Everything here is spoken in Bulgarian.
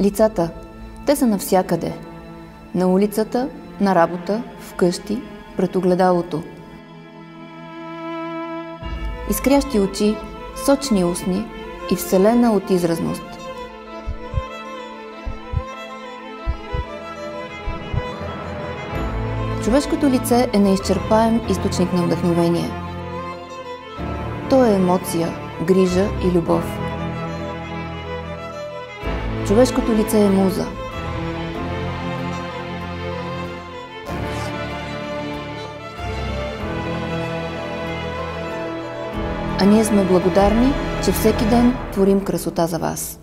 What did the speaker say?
Лицата. Те са навсякъде. На улицата, на работа, вкъщи, пред огледалото. Изкрящи очи, сочни устни и вселена от изразност. Човешкото лице е неизчерпаем източник на вдъхновение. То е емоция, грижа и любов. Човешкото лице е муза. А ние сме благодарни, че всеки ден творим красота за вас.